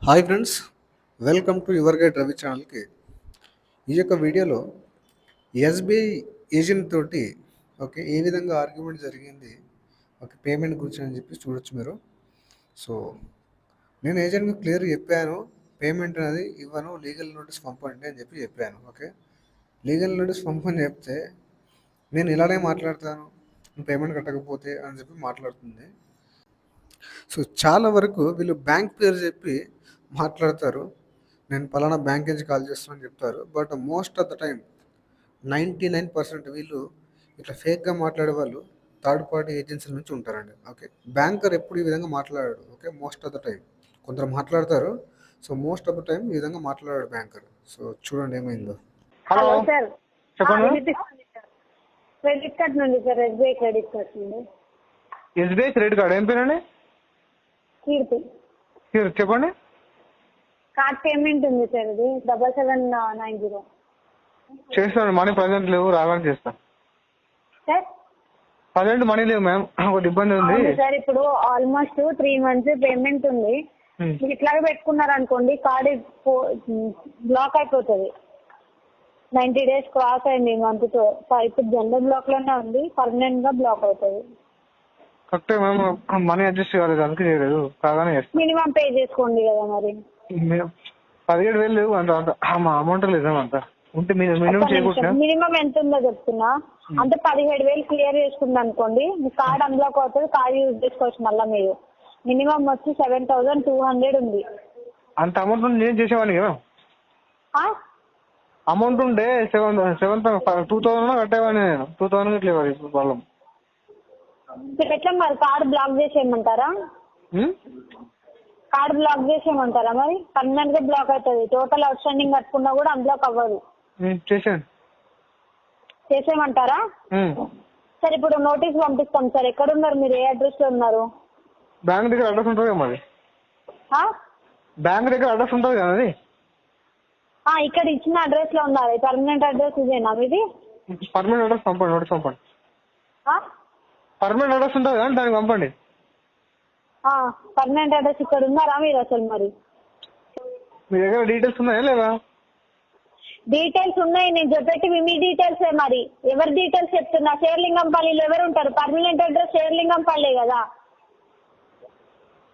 Hi friends, welcome to your guide Ravi ఛానల్కి. ఈ యొక్క వీడియోలో ఎస్బీఐ ఏజెంట్ తోటి ఏ విధంగా ఆర్గ్యుమెంట్ జరిగింది పేమెంట్ గురించి అని చెప్పి చూడొచ్చు మీరు. సో నేను ఏజెంట్కి క్లియర్ చెప్పాను, పేమెంట్ అనేది ఇవ్వను, లీగల్ నోటీస్ పంపండి అని చెప్పాను. లీగల్ నోటీస్ పంపని చెప్తే నేను ఇలానే మాట్లాడతాను, పేమెంట్ కట్టకపోతే అని చెప్పి మాట్లాడుతుంది. సో చాలా వరకు వీళ్ళు బ్యాంక్ పేరు చెప్పి మాట్లాడతారు, నేను పలానా బ్యాంక్ నుంచి కాల్ చేస్తానని చెప్తారు. But most of the time 99% వీళ్ళు ఇట్లా ఫేక్గా మాట్లాడే వాళ్ళు థర్డ్ పార్టీ ఏజెన్సీల నుంచి ఉంటారండి. బ్యాంకర్ ఎప్పుడు ఈ విధంగా మాట్లాడాడు. మోస్ట్ ఆఫ్ ద టైం కొందరు మాట్లాడతారు. So most of the time ఈ విధంగా మాట్లాడాడు బ్యాంకర్. సో చూడండి ఏమైందో. హలో సార్, చెప్పండి. క్రెడిట్ కార్డ్ నుండి సార్, ఎస్బీఐ క్రెడిట్ కార్డ్ నుండి. ఎస్బీఐ క్రెడిట్ కార్డ్ ఏం పేరండి? కీర్తి. చెప్పండి. కార్డ్ పేమెంట్ ఉంది సార్, ఇది 7790. చేస్తాను, మనీ ప్రజెంట్ లేవు, రాగానే చేస్తాను. సార్ ప్రజెంట్ మనీ లేవు మ్యామ్, ఒకటి ఇబ్బంది ఉంది సార్. ఇప్పుడు ఆల్మోస్ట్ 3 months పేమెంట్ ఉంది. మీరు ఇట్లాగే పెట్టుకున్నారు అనుకోండి, కార్డ్ బ్లాక్ అయిపోతుంది. 90 days క్రాస్ అయింది మంత్ తో. ఇప్పుడు జనరల్ బ్లాక్ లోనే ఉంది, పర్మనెంట్ గా బ్లాక్ అవుతుంది. కరెక్టే మ్యామ్, మనీ అడ్జస్ట్ కాలేదు, అందుకే చేయలేదు, కాగానే చేస్తాను. మినిమం పే చేసుకోండి కదా మరి. 17,000 లేవు, అంత అమౌంట్ లేదు అంత ఉంటే మినిమం చేయకుండా. మినిమం ఎంత ఉందో చెప్తున్నా, అంటే 17,000 క్లియర్ చేసుకుంది అనుకోండి, మీ కార్డ్ అన్బ్లాక్ అవుతుంది, కార్డ్ యూజ్ చేసుకోవచ్చు. మళ్ళీ మీరు మినిమం వచ్చి 7,200 ఉంది. అంత అమౌంట్ ఉంటే నేను చేసేవాడిని కదా. అమౌంట్ ఉంటే 2,000 కట్టేవాడిని నేను. 2,000 ఇట్లా ప్రాబ్లం. ఎట్లా మరి, కార్డ్ బ్లాక్ చేసేయమంటారా? కార్డ్ బ్లాక్ చేసేయమంటారా మరి? పర్మనెంట్ గా బ్లాక్ అవుతుంది. టోటల్ అవుట్ స్టాండింగ్ కట్టుకున్నా కూడా అన్బ్లాక్ అవ్వదు. చేసేయమంటారా? సార్ ఇప్పుడు నోటీస్ పంపిస్తాం సార్. ఎక్కడ ఉన్నారు మీరు? ఏ అడ్రస్ లో ఉన్నారు? బ్యాంక్ దగ్గర అడ్రస్ ఉంటుంది కదా. బ్యాంక్ దగ్గర అడ్రస్ ఉంటుంది కదా అది. ఇక్కడ ఇచ్చిన అడ్రస్ లో ఉన్నారు. పర్మనెంట్ అడ్రస్ ఇదేనా మీది? పర్మనెంట్ అడ్రస్ పంపండి, నోటీస్ పంపండి. పర్మనెంట్ అడ్రస్ ఉంటుంది కదా, దానికి పంపండి. పర్మనెంట్ అడ్రస్ ఇక్కడ ఉన్నారా మీరు అసలు? మరి మీ దగ్గర డీటెయిల్స్ ఉన్నాయా లేదా? డీటెయిల్స్ ఉన్నాయి, నేను చెప్పేటివి మీ డీటెయిల్స్. మరి ఎవరి డీటెయిల్స్ చెప్తున్నా? శేర్లింగంపల్లిలో ఎవరు ఉంటారు? పర్మనెంట్ అడ్రస్ శేర్లింగంపల్లి కదా.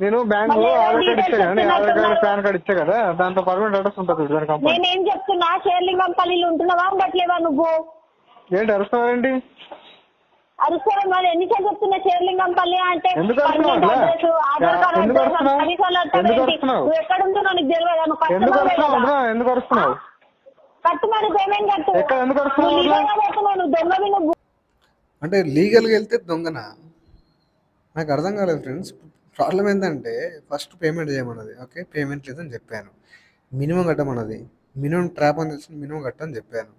నేను బ్యాంక్ ఆధార్ కార్డ్ ఇచ్చా కదా, ఆధార్ కార్డ్ పాన్ కార్డ్ ఇచ్చా కదా, దాంతో పర్మనెంట్ అడ్రస్ ఉంటుంది. నేనేం చెప్తున్నా, శేర్లింగంపల్లిలో ఉంటున్నావా ఉండట్లేవా నువ్వు? ఏంటి అరుస్తున్నావేంటి? అరుస్తారా మరి? ఎన్నిసార్లు చెప్తున్నా శేర్లింగంపల్లి అంటే? ఎందుకు ఆధార్ కార్డ్ ఎందుకు నువ్వు ఎక్కడ ఉంటున్నావు నీకు తెలియదా? ఎందుకు అరుస్తున్నావు? కట్టు మరి, పేమెంట్ కట్టు. ఎందుకు అరుస్తున్నావు? నువ్వు దొంగవి నువ్వు. అంటే లీగల్గా వెళ్తే దొంగనా? నాకు అర్థం కాలేదు ఫ్రెండ్స్. ప్రాబ్లం ఏంటంటే ఫస్ట్ పేమెంట్ చేయమన్నది. పేమెంట్ లేదని చెప్పాను. మినిమం కట్టమన్నది. మినిమం ట్రాప్ అని తెలిసి మినిమం కట్టని చెప్పాను.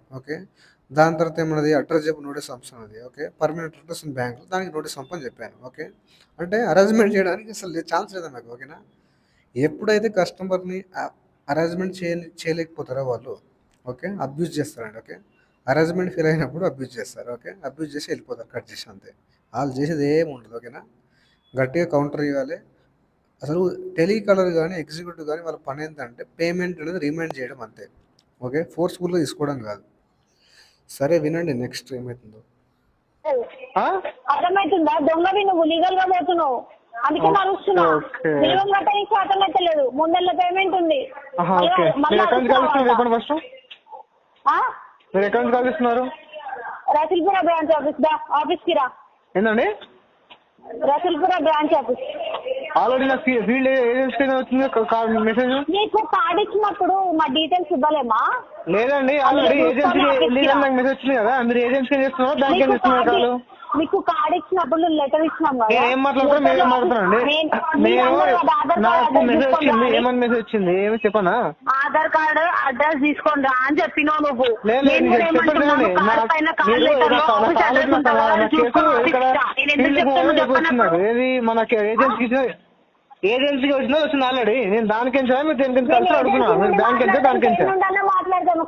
దాని తర్వాత ఏమన్నది, అడ్రస్ చెప్పి నోటీస్ పంపుతున్నది. పర్మనెంట్ అడ్రస్ బ్యాంక్, దానికి నోటీస్ పంపని చెప్పాను. అంటే అరేంజ్మెంట్ చేయడానికి అసలు ఛాన్స్ లేదా నాకు. ఎప్పుడైతే కస్టమర్ని అరేంజ్మెంట్ చేయలేకపోతారో వాళ్ళు అబ్యూజ్ చేస్తారండి. అరేంజ్మెంట్ ఫెయిల్ అయినప్పుడు అబ్యూజ్ చేస్తారు. అబ్యూజ్ చేసి వెళ్ళిపోతారు, కట్ చేసి, అంతే. వాళ్ళు చేసేది ఏమి ఉండదు. గట్టిగా కౌంటర్ ఇవ్వాలి. అసలు టెలికాలర్ కానీ ఎగ్జిక్యూటివ్ కానీ వాళ్ళ పని ఏంటంటే పేమెంట్ అనేది రిమైండ్ చేయడం, అంతే. ఫోర్స్ఫుల్గా తీసుకోవడం కాదు. సరే వినండి, నెక్స్ట్ ఏమవుతుందో. అర్థమవుతుందా? దొంగవి నువ్వు, లీగల్ గా పోతున్నావు, అందుకే నడుస్తున్నావు. మినిమం కట్టడానికి అర్థమైతలేదు. ముందెళ్ళ పేమెంట్ ఉంది. రసూల్పుర బ్రాంచ్ ఆఫీస్ కి రా. ఏంటండి? Rasoolpura branch office. ఆల్రెడీ నాకు ఫీల్డ్ ఏజెన్సీ వచ్చింది మెసేజ్. నీకు కార్డ్ ఇచ్చినప్పుడు మా డీటెయిల్స్ ఇవ్వలేమా? లేదండి, ఆల్రెడీ ఏజెన్సీ మెసేజ్ వచ్చింది కదా. మీరు ఏజెన్సీ చేస్తున్నారు, బ్యాంక్ ఏం చేస్తున్నారు కాదు. మీకు కార్డ్ ఇచ్చినప్పుడు లెటర్ ఇచ్చినాం కదా. ఏం మాట్లాడుతున్నా, మీరు ఏం మాట్లాడుతున్నారండి? నాకు మెసేజ్ వచ్చింది. ఏమని మెసేజ్ వచ్చింది? ఏమి చెప్పనా? ఆధార్ కార్డు అడ్రస్ తీసుకోండి అని చెప్పినావు నువ్వు. ఏది మనకి ఏజెన్సీకి వచ్చింది ఆల్రెడీ. నేను దానికి మీరు దేనికి కలిసి అడుగుతున్నాను. నేను బ్యాంక్ వెళ్తే దానికి మాట్లాడతాను.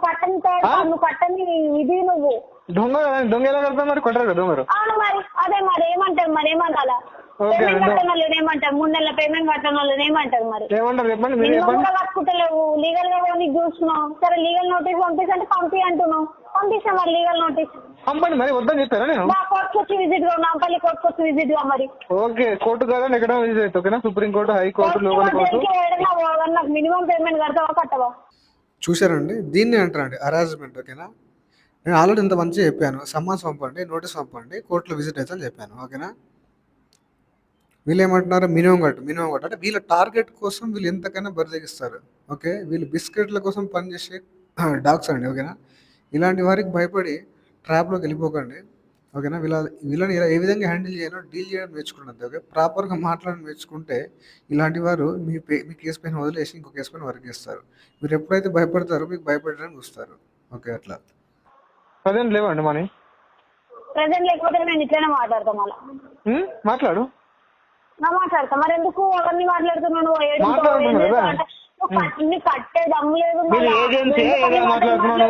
కట్టని ఇది నువ్వు దొంగ ఎలా కడతావు? మరి కొట్టారు కదా దొంగరు. మరి అదే మరి ఏమంటారు? మరి ఏమనాలా? ఓకే పేమెంట్ అండి. కట్టని వాళ్ళని ఏమంటారు? 3 నెలల పేమెంట్ కట్టని వాళ్ళని ఏమంటారు? మరి ఏమంటారు చెప్పండి, మీరు మినిమం చెప్పండి. కూడా కట్టుకుంటలేవు, లీగల్ గా నీకు చూస్తున్నావు. సరే లీగల్ నోటీస్ పంపిస్తే పంపి అంటున్నావు, పంపిస్తా మరి లీగల్ నోటీస్. పంపండి మరి, వద్దని చెప్పారా నేను? మా కోర్టుకు వచ్చి విజిట్ గా, నాంపల్లి కోర్టుకు వచ్చి విజిట్ గా. మరి ఓకే, కోర్టు కాదని ఎక్కడ విజిట్ అవుతుంది, ఓకేనా? Supreme court, high court, local court. నాకు మినిమం పేమెంట్ కడతావా కట్టవా? చూశారండి, దీన్ని అంటారండి హరాస్మెంట్, ఓకేనా? నేను ఆల్రెడీ ఇంత మంచిగా చెప్పాను, సమ్మన్స్ పంపండి, నోటీస్ పంపండి, కోర్టులో విజిట్ అవుతాను చెప్పాను, ఓకేనా? వీళ్ళు ఏమంటున్నారు, మినిమం కట్టు అంటే వీళ్ళ టార్గెట్ కోసం వీళ్ళు ఎంతకైనా బరిదెగిస్తారు, ఓకే? వీళ్ళు బిస్కెట్ల కోసం పనిచేసే డాగ్స్ అండి, ఓకేనా? ఇలాంటి వారికి భయపడి ట్రాప్లోకి వెళ్ళిపోకండి, ఓకేనా? వీళ్ళని ఏ విధంగా హ్యాండిల్ చేయాలో డీల్ చేయడం నేర్చుకున్నది, ఓకే? ప్రాపర్గా మాట్లాడడం నేర్చుకుంటే ఇలాంటి వారు మీ కేసు పైన వదిలేసి ఇంకో కేసు పైన వర్క్ చేస్తారు. మీరు ఎప్పుడైతే భయపడతారో మీకు భయపడడానికి చూస్తారు, ఓకే? అట్లా ప్రజెంట్ లేవండి మనీ. ప్రెసెంట్ లేకపోతే నేను ఇట్లనే మాట్లాడతాం. అలా మాట్లాడు, మాట్లాడతా. మరి ఎందుకు అవన్నీ మాట్లాడుతున్నాను? మాట్లాడుతున్నాను కదా. నీకు కట్టే దమ్ము లేదు. మీరు ఏజెన్సీ ఏదో మాట్లాడుతున్నాను,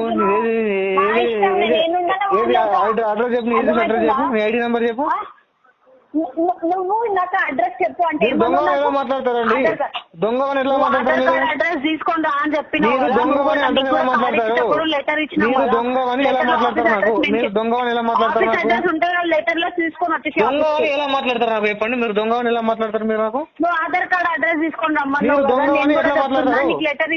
అడ్రస్ చెప్పు, నీ అడ్రస్ చెప్పు, మీ ఐడి నెంబర్ చెప్పు. నువ్వు నాకు అడ్రస్ చెప్పు అంటే దొంగని ఎలా మాట్లాడతారండి? దొంగని ఎలా మాట్లాడతారు? అడ్రస్ తీసుకుంటా అని చెప్పిన మీరు దొంగని అడ్రస్ ఎలా మాట్లాడతారు? లెటర్ ఇచ్చిన మీరు దొంగని ఎలా మాట్లాడతారు నాకు? మీరు దొంగని ఎలా మాట్లాడతారు నాకు? అడ్రస్ ఉంటే లెటర్ లో తీసుకొని వచ్చేసి దొంగని ఎలా మాట్లాడతారు నాకు చెప్పండి. మీరు దొంగని ఎలా మాట్లాడతారు మీరు నాకు? నువ్వు ఆధార్ కార్డ్ అడ్రస్ తీసుకొని రమ్మని మీరు దొంగని ఎట్లా మాట్లాడతారు? లెటర్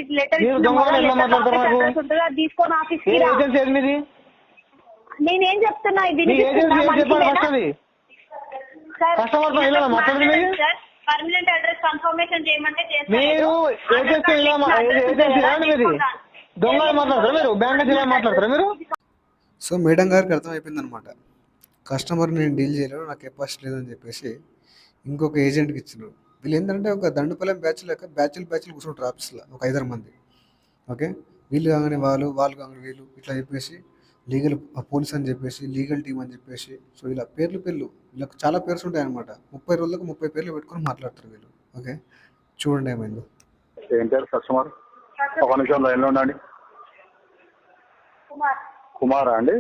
మీరు దొంగని ఎలా మాట్లాడతారు నాకు? తీసుకొని ఆఫీస్ ఏ ఏజెన్సీ ఏది మీది? నేనేం చెప్తున్నా ఇది మీ ఏజెన్సీ ఏది చెప్పండి ఫస్ట్. అది కస్టమర్ తో ఇలా మాట్లాడదు మీరు. పర్మనెంట్ అడ్రస్ కన్ఫర్మేషన్ చేయమంటే మీరు ఏజెన్సీ ఏజెన్సీ ఏమండి మీది? దొంగలు మాట్లాడతారా మీరు? బ్యాంక్ నుంచి ఇలా మాట్లాడతారా మీరు? సో మేడం గారికి అర్థమైపోయింది అనమాట, కస్టమర్ నేను డీల్ చేయలేను, నాకు కెపాసిటీ లేదని చెప్పేసి ఇంకొక ఏజెంట్కి ఇచ్చారు. వీళ్ళు ఏంటంటే ఒక దండుపల్లెం బ్యాచ్ లెక్క బ్యాచ్లు కూర్చుంటారు ఆఫీస్లో, ఒక 5 మంది, ఓకే? వీళ్ళు కాగానే వాళ్ళు కాగానే వీళ్ళు, ఇట్లా చెప్పేసి లీగల్ పోలీస్ అని చెప్పేసి, లీగల్ టీమ్ అని చెప్పేసి, సో ఇలా పేర్లు వీళ్ళకి చాలా పేర్స్ ఉంటాయి అనమాట. 30 రోజులకు 30 పేర్లు పెట్టుకొని మాట్లాడతారు వీళ్ళు, ఓకే? చూడండి ఏమైందో. ఏం పేరు కస్టమర్? ఒక నిమిషం లైన్లో ఉండండి. కుమారా అండి?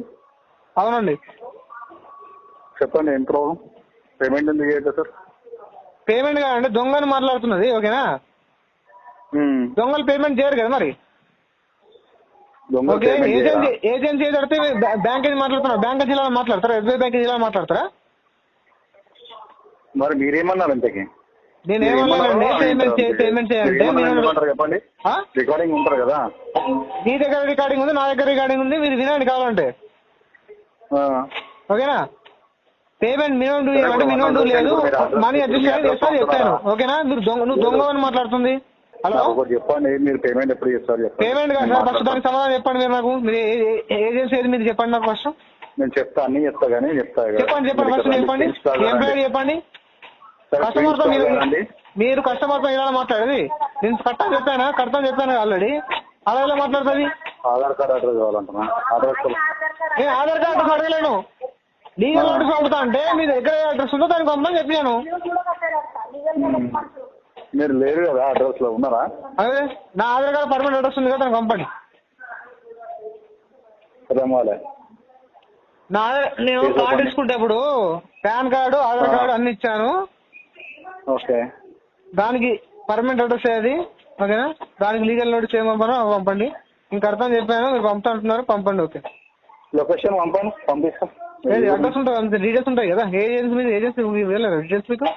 అవునండి, చెప్పండి, ఏం ప్రాబ్లం? పేమెంట్ ఎందుకు చేయట్లేదు సార్? పేమెంట్ కాదండి, దొంగని మాట్లాడుతున్నది, ఓకేనా? దొంగలు పేమెంట్ చేయరు కదా మరి. ఓకే, ఏజెన్సీ ఏదడితే బ్యాంక్ ఏది మాట్లాడుతున్నారు? బ్యాంక్ నుంచి ఇలా మాట్లాడతారా? ఎస్బీఐ బ్యాంక్ నుంచి ఇలా మాట్లాడతారా? మరి మీరేమన్నారు ఇంతకి? నేను ఏమన్నానండి, పేమెంట్ చేయాలంటే చెప్పండి, రికార్డింగ్ ఉంటారు కదా. మీ దగ్గర రికార్డింగ్ ఉంది, నా దగ్గర రికార్డింగ్ ఉంది, మీరు వినండి కావాలంటే, ఓకేనా? పేమెంట్ మినిమం డ్యూ అంటే మినిమం డ్యూ లేదు, మనీ అడ్జస్ట్ చేస్తాను చెప్తాను, ఓకేనా? నువ్వు దొంగ అని మాట్లాడుతుంది. హలో, చెప్పండి, మీరు పేమెంట్ ఎప్పుడు చేస్తారు? పేమెంట్ కాదు సార్, ఫస్ట్ దానికి సమాధానం చెప్పండి మీరు నాకు. మీరు ఏజెన్సీ ఏది మీరు చెప్పండి నాకు ఫస్ట్. నేను చెప్తా, అన్ని చెప్తా కానీ చెప్పండి ఫస్ట్ చెప్పండి. ఎంప్లాయీ చెప్పండి. కస్టమర్ తో మీరు కస్టమర్ తో ఇలా మాట్లాడేది. నేను కడతాను చెప్పాను ఆల్రెడీ, అలా ఎలా మాట్లాడుతుంది? ఆధార్ కార్డ్ అడ్రస్ కావాలంటున్నా. నేను ఆధార్ కార్డు అడగలేను, లీగల్ నోటీస్ పంపుతా అంటే మీ దగ్గర అడ్రస్ ఉందో దానికి పంపని చెప్పాను. మీరు లేరు కదా అడ్రస్ లో, ఉన్నారా? అదే నా ఆధార్ కార్డు పర్మనెంట్ అడ్రస్ ఉంది కదా దానికి పంపండి. నేను కార్డు తీసుకుంటే ఇప్పుడు పాన్ కార్డు, ఆధార్ కార్డు అన్ని ఇచ్చాను. ఓకే, దానికి పర్మనెంట్ అడ్రస్ ఏది, ఓకేనా? దానికి లీగల్ నోటీస్ ఏం పంపండి. ఇంకా అర్థం చెప్పాను, మీరు పంపుతా అంటున్నారు, పంపండి. ఓకే, లొకేషన్ పంపిస్తాం. అడ్రస్ ఉంటుంది, అంతే డీటెయిల్స్ ఉంటాయి కదా. ఏజెన్సీ మీద డీటెయిల్స్ మీకు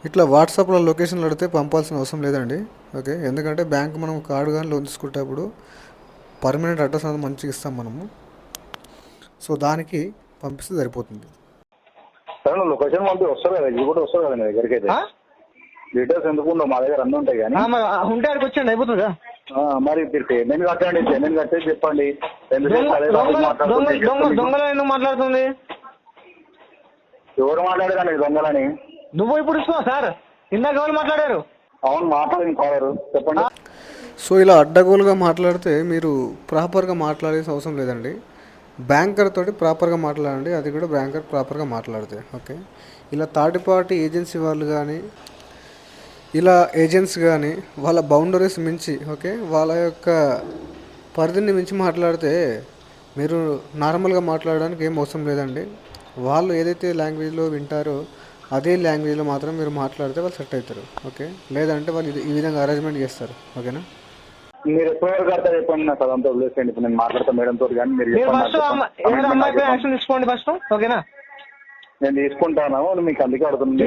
ఇట్లా వాట్సాప్లో లొకేషన్లు అడిగితే పంపాల్సిన అవసరం లేదండి, ఓకే? ఎందుకంటే బ్యాంక్ మనం కార్డు కానీ లోన్ తీసుకుంటేప్పుడు పర్మనెంట్ అడ్రస్ అనేది మంచిగా ఇస్తాం మనము, సో దానికి పంపిస్తే సరిపోతుంది. సరే, లొకేషన్ పంపి వస్తారు కదా, ఇది కూడా వస్తారు కదా మీ దగ్గరికి. అయితే డీటెయిల్స్ ఎందుకు ఉండవు, మా దగ్గర అన్నీ ఉంటాయి. కానీ ఉంటే అక్కడికి వచ్చండి, అయిపోతుందా? మరి మీరు పేమెంట్ కట్టండి, పేమెంట్ కట్టేసి చెప్పండి. దొంగలు ఎందుకు మాట్లాడుతుంది? ఎవరు మాట్లాడారు దొంగలని? నువ్వు ఇప్పుడు ఇస్తున్నావు సార్, ఇందాక ఎవరు మాట్లాడారు? అవును, మాట్లాడింది కావాలి, చెప్పండి. సో ఇలా అడ్డగోలుగా మాట్లాడితే మీరు ప్రాపర్గా మాట్లాడాల్సిన అవసరం లేదండి. బ్యాంకర్ తోటి ప్రాపర్గా మాట్లాడండి, అది కూడా బ్యాంకర్ ప్రాపర్గా మాట్లాడితే, ఓకే? ఇలా థర్డ్ పార్టీ ఏజెన్సీ వాళ్ళు కానీ, ఇలా ఏజెంట్స్ కానీ వాళ్ళ బౌండరీస్ మించి, ఓకే, వాళ్ళ యొక్క పరిధిని మించి మాట్లాడితే మీరు నార్మల్గా మాట్లాడడానికి ఏం అవసరం లేదండి. వాళ్ళు ఏదైతే లాంగ్వేజ్లో వింటారో అదే లాంగ్వేజ్లో మాత్రం మీరు మాట్లాడితే వాళ్ళు సెట్ అవుతారు. ఓకే, లేదంటే వాళ్ళు ఈ విధంగా అరేంజ్మెంట్ చేస్తారు. ఓకేనా, మీరు ఎప్పటి వరకు కడతా చెప్పండి, నాకు అదంతా వదిలేసేయండి. ఇప్పుడు నేను మాట్లాడతా మేడం తోటి, కానీ మీరు ఫస్ట్ అమ్మాయి పైన యాక్షన్ తీసుకోండి ఫస్ట్. ఓకేనా, నేను తీసుకుంటాను. మీకు అందుకే అడుగుతున్నాను.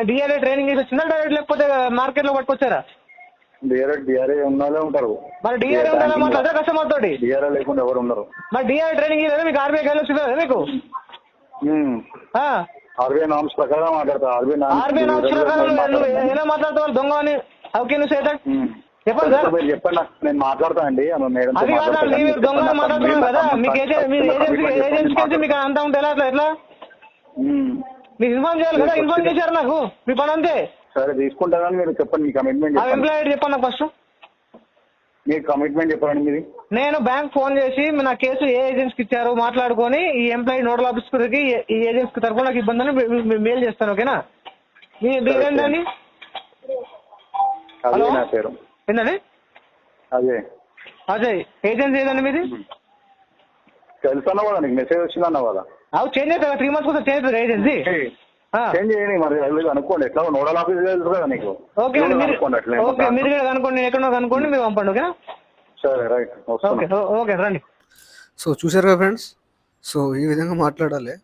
డిఆర్ఏ ట్రైనింగ్ చేసి వచ్చిందా డైరెక్ట్, లేకపోతే మార్కెట్ లో పట్టుకొచ్చారా? డిఆర్ఏ ఉన్నోళ్ళే ఉంటారు. మరి డిఆర్ఏ ఉండాలా మాట్లాడతా కస్టమర్ తోటి? డిఆర్ఏ లేకుండా ఎవరు ఉన్నారు? మరి డిఆర్ఏ ట్రైనింగ్ లేదా మీకు? ఆర్బీఐ గైడ్ వచ్చిందా మీకు? ఆర్బీఐ నామ్స్ ప్రకారం మాట్లాడతా. ఆర్బీఐ నామ్స్ ప్రకారం నువ్వు ఎలా మాట్లాడతావు? దొంగ అని ఓకే నువ్వు సేదా చెప్పండి సార్. మీరు చెప్పండి, నేను మాట్లాడతా అండి. అది కాదు, మీరు దొంగ మాట్లాడుతున్నాను కదా. మీకు ఏజెన్సీ మీకు అంతా ఉంటే ఎలా ఎట్లా మీకు ఇన్ఫార్మ్ చేయాలి కదా? ఇన్ఫార్మ్ చేశారు నాకు, మీ పని అంతే. సరే తీసుకుంటా, కానీ మీరు చెప్పండి మీ కమిట్మెంట్. ఎంప్లాయీ చెప్పండి నాకు ఫస్ట్. మీ కమిట్మెంట్ చెప్పండి మీది. నేను బ్యాంక్ ఫోన్ చేసి నా కేసు ఏ ఏజెన్సీకి ఇచ్చారు మాట్లాడుకొని ఈ ఎంప్లాయీ నోడల్ ఆఫీసర్కి ఈ ఏజెన్సీ తరఫున నాకు ఇబ్బంది అని మెయిల్ చేస్తాను. ఓకేనా, మీరేంటండి? అదే నా పేరు. ఏంటండి? అజయ్. ఏజెన్సీ ఏదండి మీది? తెలుసు అన్న కదా, నీకు మెసేజ్ వచ్చింది అన్న కదా. అవి చేంజ్ అవుతుంది, 3 months కోసం చేంజ్ అవుతుంది ఏజెన్సీ. చేంజ్ చేయండి మరి, అనుకోండి. ఎట్లా నోడల్ ఆఫీస్ తెలుసు కదా నీకు. ఓకే అండి, మీరు కూడా కనుక్కోండి, నేను ఎక్కడో కనుక్కోండి, మీరు పంపండి. ఓకేనా, సరే రైట్. ఓకే రండి. సో చూసారు కదా ఫ్రెండ్స్, సో ఈ విధంగా మాట్లాడాలి.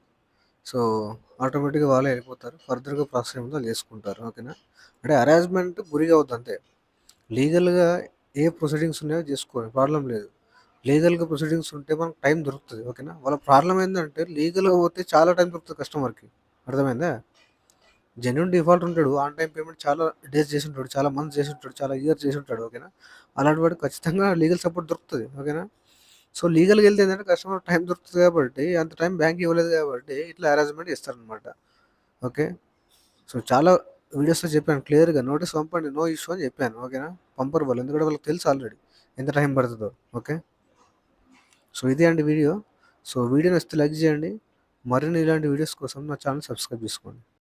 సో ఆటోమేటిక్గా వాళ్ళే వెళ్ళిపోతారు, ఫర్దర్గా ప్రాసెస్ ఏమో చేసుకుంటారు. ఓకేనా, అంటే హరాస్మెంట్ గురిగా అవుతుంది అంతే. లీగల్గా ఏ ప్రొసీడింగ్స్ ఉన్నాయో చేసుకోండి, ప్రాబ్లం లేదు. లీగల్గా ప్రొసీడింగ్స్ ఉంటే మనకు టైం దొరుకుతుంది. ఓకేనా, వాళ్ళ ప్రాబ్లం ఏంటంటే లీగల్గా పోతే చాలా టైం దొరుకుతుంది కస్టమర్కి. అర్థమైందా? జెన్యున్ డిఫాల్ట్ ఉంటాడు, ఆన్ టైం పేమెంట్ చాలా డేస్ చేసి ఉంటాడు, చాలా మంత్స్ చేసి ఉంటాడు, చాలా ఇయర్స్ చేసి ఉంటాడు. ఓకేనా, అలాంటి వాడికి ఖచ్చితంగా లీగల్ సపోర్ట్ దొరుకుతుంది. ఓకేనా, సో లీగల్గా వెళ్తే ఏంటంటే కస్టమర్ టైం దొరుకుతుంది కాబట్టి, అంత టైం బ్యాంక్ ఇవ్వలేదు కాబట్టి ఇట్లా హరాస్మెంట్ ఇస్తారనమాట. ఓకే, సో చాలా వీడియోస్లో చెప్పాను క్లియర్గా, నోటీస్ పంపండి, నో ఇష్యూ అని చెప్పాను. ఓకేనా, పంపరు వాళ్ళు, ఎందుకంటే వాళ్ళకి తెలుసు ఆల్రెడీ ఎంత టైం పడుతుందో. ఓకే, సో ఇదే అండి వీడియో. సో వీడియో నచ్చితే లైక్ చేయండి, మరిన్ని ఇలాంటి వీడియోస్ కోసం నా ఛానల్ సబ్స్క్రైబ్ చేసుకోండి.